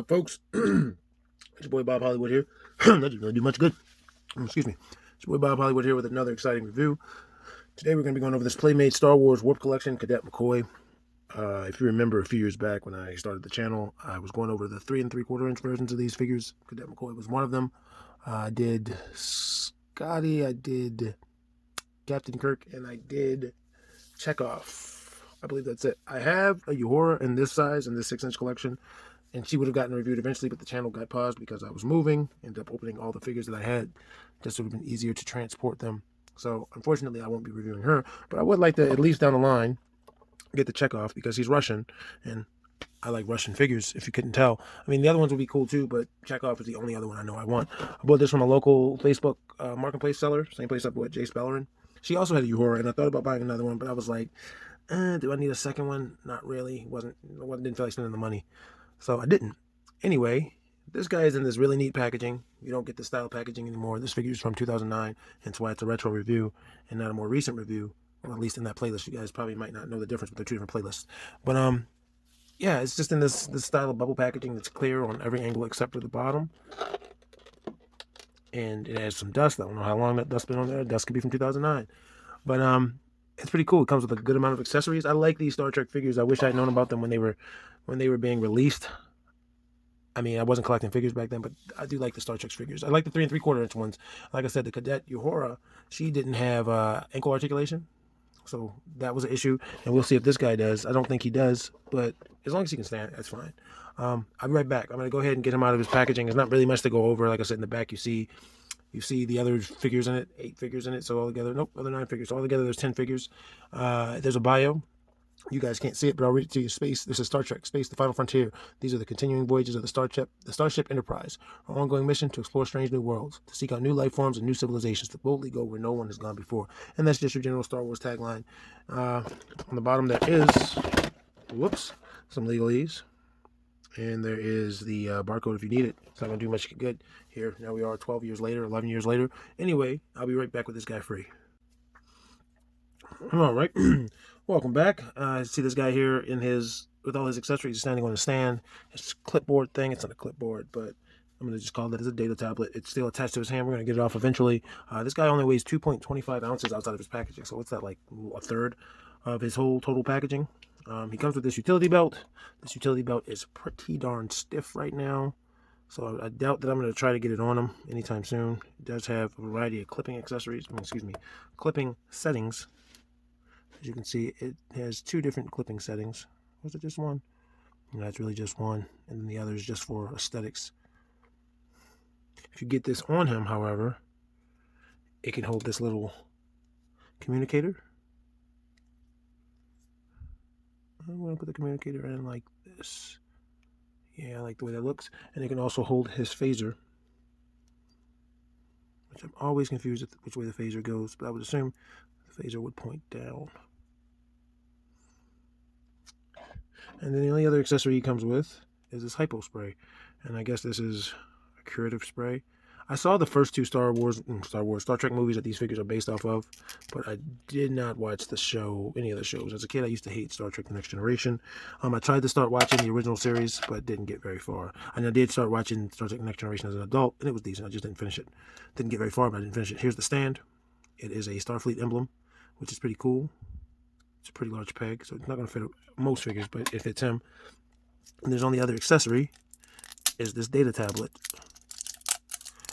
up, folks? It's your boy Bob Hollywood here. That didn't really do much good. Excuse me. It's your boy Bob Hollywood here with another exciting review. Today we're going to be going over this Playmates Star Wars Warp Collection, Cadet McCoy. If you remember a few years back when I started the channel, I was going over the 3 3/4 inch versions of these figures. Cadet McCoy was one of them. I did Scotty, I did Captain Kirk, and I did Chekhov. I believe that's it. I have a Uhura in this size, in this 6-inch collection, and she would have gotten reviewed eventually, but the channel got paused because I was moving. Ended up opening all the figures that I had. Just would have been easier to transport them. So unfortunately, I won't be reviewing her, but I would like to, at least down the line, get the Chekhov because he's Russian, and I like Russian figures, if you couldn't tell. I mean, the other ones would be cool too, but Chekhov is the only other one I know I want. I bought this from a local Facebook marketplace seller, same place I bought Jace Bellerin. She also had a Uhura, and I thought about buying another one, but I was like, do I need a second one? Not really. Didn't feel like spending the money, so I didn't. Anyway, this guy is in this really neat packaging. You don't get the style packaging anymore. This figure is from 2009, hence why it's a retro review and not a more recent review. Or at least in that playlist. You guys probably might not know the difference, but they're two different playlists. But yeah, it's just in this style of bubble packaging that's clear on every angle except for the bottom. And it has some dust. I don't know how long that dust's been on there. Dust could be from 2009. But it's pretty cool. It comes with a good amount of accessories. I like these Star Trek figures. I wish I'd known about them when they were being released. I mean, I wasn't collecting figures back then, but I do like the Star Trek figures. I like the 3 3/4 inch ones. Like I said, the Cadet Uhura, she didn't have ankle articulation. So that was an issue, and we'll see if this guy does. I don't think he does, but as long as he can stand, that's fine. I'll be right back. I'm going to go ahead and get him out of his packaging. There's not really much to go over. Like I said, in the back you see the other figures in it, 8 figures in it. So altogether, nope, other 9 figures. So altogether, there's 10 figures. There's a bio. You guys can't see it, but I'll read it to you. Space. This is Star Trek. Space, the final frontier. These are the continuing voyages of the Starship Enterprise. Our ongoing mission to explore strange new worlds, to seek out new life forms and new civilizations, to boldly go where no one has gone before. And that's just your general Star Wars tagline. On the bottom there is, some legalese. And there is the barcode if you need it. It's not going to do much good here. Now we are 12 years later, 11 years later. Anyway, I'll be right back with this guy free. All right. Welcome back. See this guy here with all his accessories standing on a stand. His clipboard thing. It's not a clipboard, but I'm going to just call it as a data tablet. It's still attached to his hand. We're going to get it off eventually. This guy only weighs 2.25 ounces outside of his packaging. So what's that, like a third of his whole total packaging? He comes with this utility belt. This utility belt is pretty darn stiff right now. So I doubt that I'm going to try to get it on him anytime soon. It does have a variety of clipping clipping settings. As you can see, it has 2 different clipping settings. Was it just one? No, it's really just one. And then the other is just for aesthetics. If you get this on him, however, it can hold this little communicator. I'm going to put the communicator in like this. Yeah, I like the way that looks. And it can also hold his phaser, which I'm always confused with which way the phaser goes, but I would assume the phaser would point down. And then the only other accessory he comes with is this hypo spray. And I guess this is a curative spray. I saw the first 2 Star Trek movies that these figures are based off of, but I did not watch any of the shows. As a kid, I used to hate Star Trek The Next Generation. I tried to start watching the original series, but didn't get very far. And I did start watching Star Trek The Next Generation as an adult, and it was decent. I just didn't finish it. Didn't get very far, but I didn't finish it. Here's the stand. It is a Starfleet emblem, which is pretty cool. It's a pretty large peg, so it's not going to fit most figures, but it fits him. And there's only other accessory is this data tablet.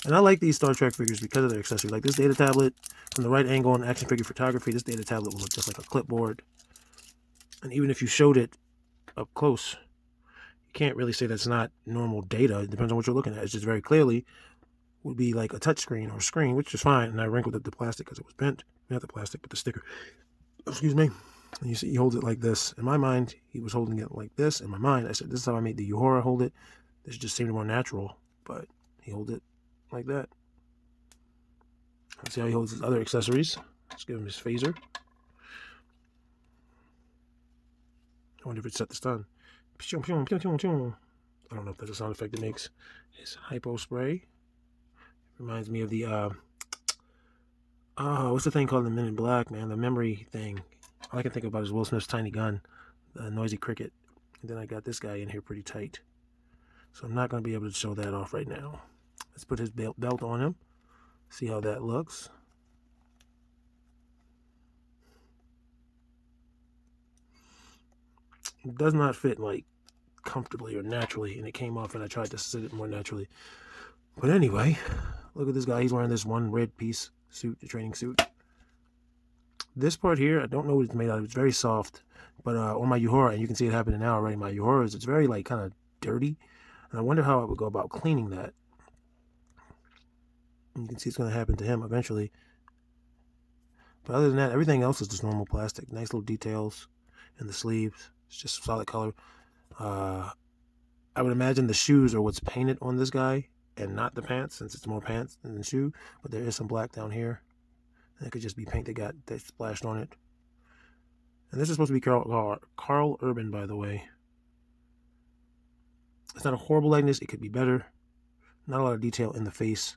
And I like these Star Trek figures because of their accessory. Like this data tablet, from the right angle in action figure photography, this data tablet will look just like a clipboard. And even if you showed it up close, you can't really say that's not normal data. It depends on what you're looking at. It's just very clearly would be like a touch screen or screen, which is fine. And I wrinkled up the plastic because it was bent. Not the plastic, but the sticker. Excuse me. And you see he holds it like this. In my mind, he was holding it like this. In my mind, I said, this is how I made the Uhura hold it. This just seemed more natural, but he holds it like that. Let's see how he holds his other accessories. Let's give him his phaser. I wonder if it's set to stun. I don't know if that's a sound effect it makes. His hypo spray. Reminds me of the what's the thing called in Men in Black, man? The memory thing. All I can think about is Will Smith's tiny gun, the noisy cricket. And then I got this guy in here pretty tight. So I'm not going to be able to show that off right now. Let's put his belt on him. See how that looks. It does not fit like comfortably or naturally, and it came off and I tried to sit it more naturally. But anyway, look at this guy. He's wearing this one red piece suit, the training suit. This part here, I don't know what it's made out of. It's very soft. But on my Uhura, and you can see it happening now already, my Uhuras, it's very like kind of dirty. And I wonder how I would go about cleaning that. And you can see it's going to happen to him eventually. But other than that, everything else is just normal plastic. Nice little details in the sleeves. It's just solid color. I would imagine the shoes are what's painted on this guy and not the pants, since it's more pants than the shoe. But there is some black down here. And it could just be paint that splashed on it. And this is supposed to be Carl Urban, by the way. It's not a horrible likeness. It could be better. Not a lot of detail in the face.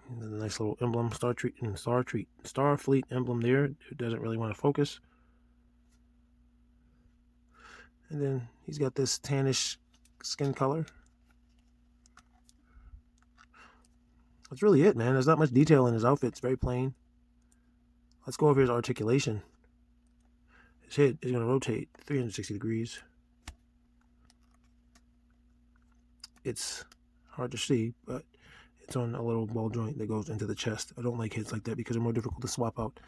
And then a nice little emblem, Starfleet emblem there. It doesn't really want to focus. And then he's got this tannish skin color. That's really it, man. There's not much detail in his outfit. It's very plain. Let's go over his articulation. His head is going to rotate 360 degrees. It's hard to see, but it's on a little ball joint that goes into the chest. I don't like heads like that because they're more difficult to swap out.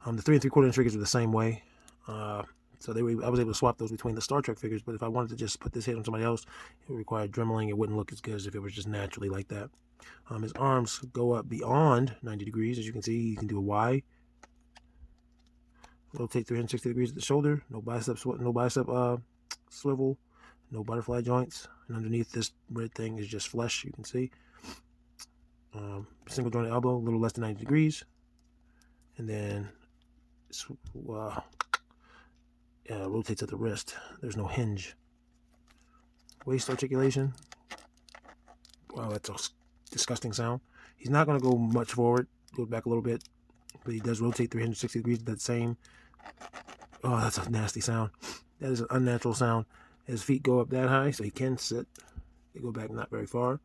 The 3 3/4 inch figures are the same way. So I was able to swap those between the Star Trek figures, but if I wanted to just put this head on somebody else, it would require dremeling. It wouldn't look as good as if it was just naturally like that. His arms go up beyond 90 degrees. As you can see, you can do a Y. Rotate 360 degrees at the shoulder. No bicep swivel. No butterfly joints. And underneath this red thing is just flesh, you can see. Single jointed elbow, a little less than 90 degrees. And then rotates at the wrist. There's no hinge. Waist articulation. Wow, that's a disgusting sound. He's not going to go much forward. Goes back a little bit. But he does rotate 360 degrees at that same. Oh, that's a nasty sound. That is an unnatural sound. His feet go up that high, so he can sit. They go back not very far.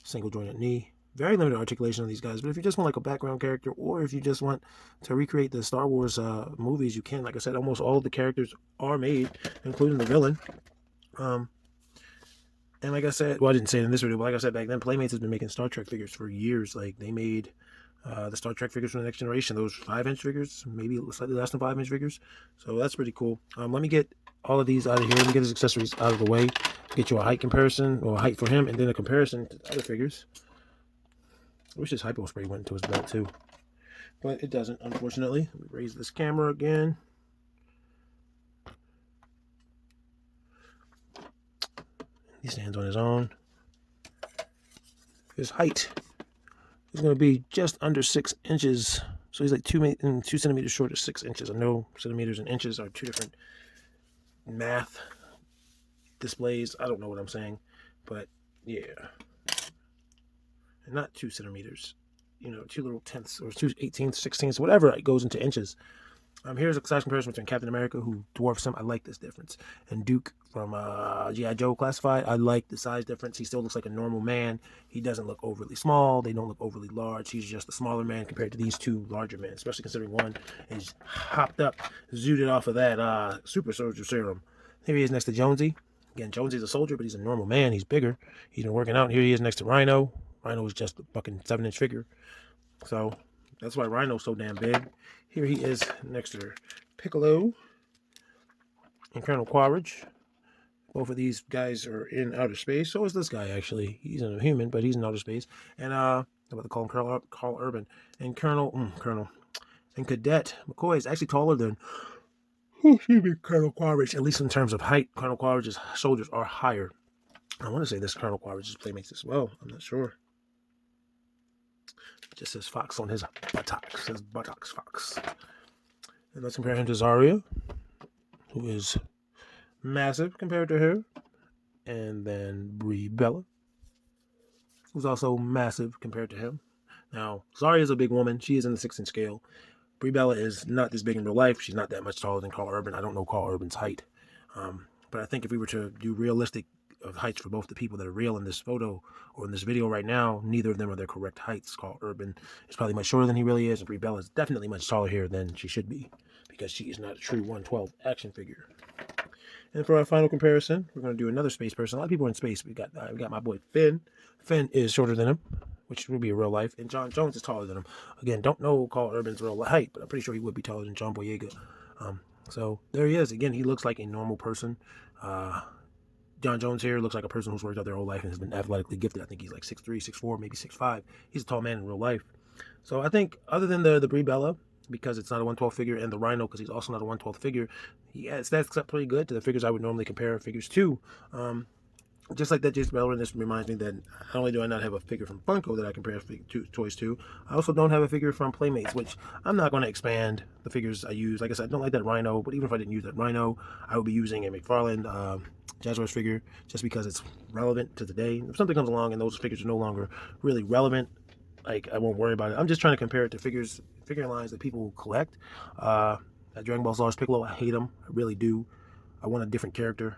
Single jointed knee. Very limited articulation on these guys. But if you just want like a background character, or if you just want to recreate the Star Wars movies, you can. Like I said, almost all of the characters are made, including the villain. And like I said, well, I didn't say it in this video, but like I said back then, Playmates has been making Star Trek figures for years. Like they made the Star Trek figures from the Next Generation, those 5-inch figures, maybe slightly less than 5-inch figures. So that's pretty cool. Let me get all of these out of here. Let me get his accessories out of the way. Get you a height comparison, or a height for him, and then a comparison to the other figures. I wish his hypo spray went into his belt too, but it doesn't, unfortunately. Let me raise this camera again. He stands on his own. His height is going to be just under 6 inches. So he's like 2 centimeters short of 6 inches. I know centimeters and inches are two different math displays. I don't know what I'm saying, but yeah. And not 2 centimeters. You know, 2 little tenths or 2 18ths, 16ths, whatever it goes into inches. Here's a size comparison between Captain America, who dwarfs him. I like this difference. And Duke from G.I. Joe Classified, I like the size difference. He still looks like a normal man. He doesn't look overly small. They don't look overly large. He's just a smaller man compared to these two larger men, especially considering one is hopped up, zooted off of that super soldier serum. Here he is next to Jonesy. Again, Jonesy's a soldier, but he's a normal man. He's bigger. He's been working out. Here he is next to Rhino. Rhino is just a fucking 7-inch figure. So that's why Rhino's so damn big. Here he is next to Piccolo and Colonel Quaritch. Both of these guys are in outer space. So is this guy, actually. He's a human, but he's in outer space. And I'm about to call him Carl Urban. And Colonel. And Cadet McCoy is actually taller than Colonel Quaritch, at least in terms of height. Colonel Quaritch's shoulders are higher. I want to say this Colonel Quaritch's Playmates as well. I'm not sure. It just says Fox on his buttocks. It says buttocks Fox. And let's compare him to Zarya, who is massive compared to her. And then Brie Bella, who's also massive compared to him. Now, Zarya is a big woman. She is in the 6-inch scale. Brie Bella is not this big in real life. She's not that much taller than Carl Urban. I don't know Carl Urban's height. But I think if we were to do realistic of heights for both the people that are real in this photo or in this video right now, neither of them are their correct heights. Carl Urban is probably much shorter than he really is, and Brie Bella is definitely much taller here than she should be, because she is not a true 112 action figure. And for our final comparison, we're going to do another space person. A lot of people are in space. We got my boy Finn. Finn is shorter than him, which would be a real life. And John Jones is taller than him. Again, don't know Carl Urban's real height, but I'm pretty sure he would be taller than John Boyega. So there he is. Again, he looks like a normal person. John Jones here looks like a person who's worked out their whole life and has been athletically gifted. I think he's like 6'3", 6'4", maybe 6'5". He's a tall man in real life. So I think other than the Brie Bella, because it's not a 112 figure, and the Rhino, because he's also not a 112 figure, he stacks up pretty good to the figures I would normally compare figures to. Just like that Jason Bellerin, this reminds me that not only do I not have a figure from Funko that I compare toys to, I also don't have a figure from Playmates, which I'm not going to expand the figures I use. Like I said, I don't like that Rhino, but even if I didn't use that Rhino, I would be using a McFarlane Jazzwares figure just because it's relevant to today. If something comes along and those figures are no longer really relevant, like, I won't worry about it. I'm just trying to compare it to figure lines that people collect. That Dragon Ball Stars Piccolo, I hate him. I really do. I want a different character,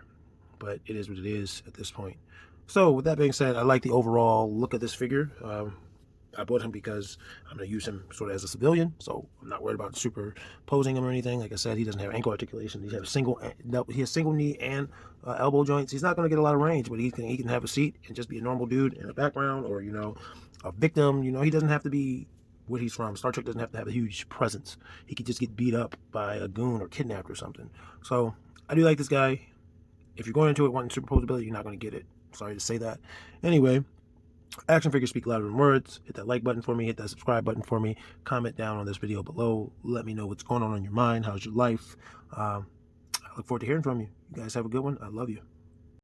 but it is what it is at this point. So with that being said, I like the overall look of this figure. I bought him because I'm going to use him sort of as a civilian, so I'm not worried about superposing him or anything. Like I said, he doesn't have ankle articulation. He has single knee and elbow joints. He's not going to get a lot of range, but he can have a seat and just be a normal dude in the background, or a victim. He doesn't have to be what he's from. Star Trek doesn't have to have a huge presence. He could just get beat up by a goon or kidnapped or something. So I do like this guy. If you're going into it wanting superposability, you're not going to get it. Sorry to say that. Anyway, action figures speak louder than words. Hit that like button for me. Hit that subscribe button for me. Comment down on this video below. Let me know what's going on in your mind. How's your life? I look forward to hearing from you. You guys have a good one. I love you.